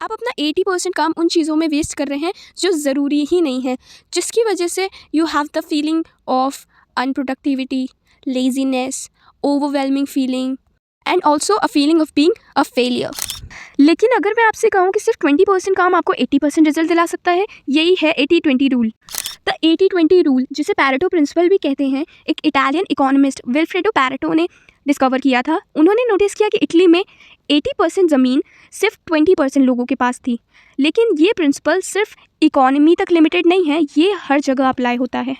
आप अपना 80% काम उन चीज़ों में वेस्ट कर रहे हैं जो ज़रूरी ही नहीं है, जिसकी वजह से you have the feeling of unproductivity, laziness, overwhelming feeling and also a feeling of being a failure. लेकिन अगर मैं आपसे कहूँ कि सिर्फ 20% काम आपको 80% रिजल्ट दिला सकता है, यही है 80-20 रूल। द 80-20 रूल, जिसे पैरेटो प्रिंसिपल भी कहते हैं, एक इटालियन इकोनॉमिस्ट विल्फ्रेडो पैरेटो ने डिस्कवर किया था। उन्होंने नोटिस किया कि इटली में 80% ज़मीन सिर्फ 20% लोगों के पास थी। लेकिन ये प्रिंसिपल सिर्फ इकोनॉमी तक लिमिटेड नहीं है, ये हर जगह अप्लाई होता है।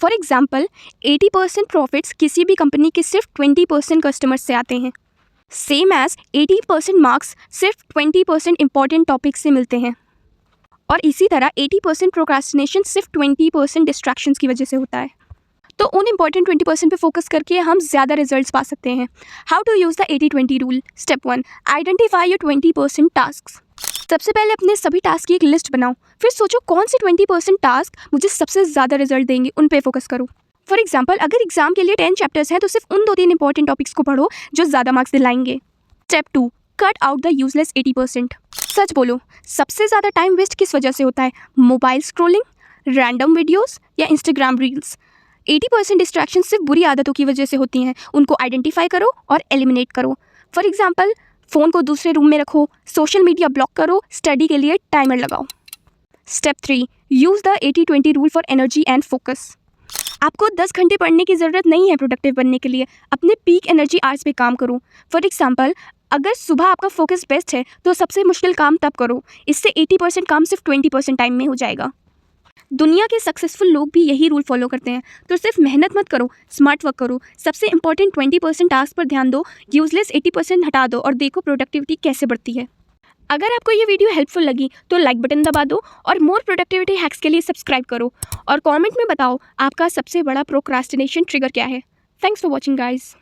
फॉर एग्जाम्पल 80% प्रॉफिट्स किसी भी कंपनी के सिर्फ 20% कस्टमर्स से आते हैं। सेम एज 80% मार्क्स सिर्फ 20% इंपॉर्टेंट टॉपिक्स से मिलते हैं। और इसी तरह 80% प्रोक्रास्टिनेशन सिर्फ 20% डिस्ट्रैक्शंस की वजह से होता है। तो उन इंपॉर्टेंट 20% पे फोकस करके हम ज़्यादा रिजल्ट्स पा सकते हैं। How to use the 80-20 rule. Step 1, identify your 20% task. सबसे पहले अपने सभी टास्क की एक लिस्ट बनाओ, फिर सोचो कौन से 20% टास्क मुझे सबसे ज़्यादा रिजल्ट देंगे, उन पे फोकस करो। फॉर एग्जाम्पल अगर एग्जाम के लिए 10 चैप्टर्स हैं तो सिर्फ उन 2-3 इंपॉर्टेंट टॉपिक्स को पढ़ो जो ज़्यादा मार्क्स दिलाएंगे। Step 2, cut out the useless 80%। सच बोलो, सबसे ज़्यादा टाइम वेस्ट किस वजह से होता है? मोबाइल स्क्रोलिंग, रैंडम वीडियोस या इंस्टाग्राम रील्स। 80% डिस्ट्रैक्शन सिर्फ बुरी आदतों की वजह से होती हैं, उनको आइडेंटिफाई करो और एलिमिनेट करो। फॉर एग्जाम्पल फ़ोन को दूसरे रूम में रखो, सोशल मीडिया ब्लॉक करो, स्टडी के लिए टाइमर लगाओ। Step 3, use the 80-20 rule for energy and focus. आपको 10 घंटे पढ़ने की ज़रूरत नहीं है प्रोडक्टिव बनने के लिए, अपने पीक एनर्जी आवर्स पे काम करो। फॉर एग्जाम्पल अगर सुबह आपका फोकस बेस्ट है तो सबसे मुश्किल काम तब करो, इससे 80% काम सिर्फ 20% टाइम में हो जाएगा। दुनिया के सक्सेसफुल लोग भी यही रूल फॉलो करते हैं। तो सिर्फ मेहनत मत करो, स्मार्ट वर्क करो, सबसे इंपॉर्टेंट 20% टास्क पर ध्यान दो, यूजलेस 80% हटा दो और देखो प्रोडक्टिविटी कैसे बढ़ती है। अगर आपको ये वीडियो हेल्पफुल लगी तो लाइक बटन दबा दो और मोर प्रोडक्टिविटी हैक्स के लिए सब्सक्राइब करो और कमेंट में बताओ आपका सबसे बड़ा प्रोक्रास्टिनेशन ट्रिगर क्या है। Thanks for watching guys.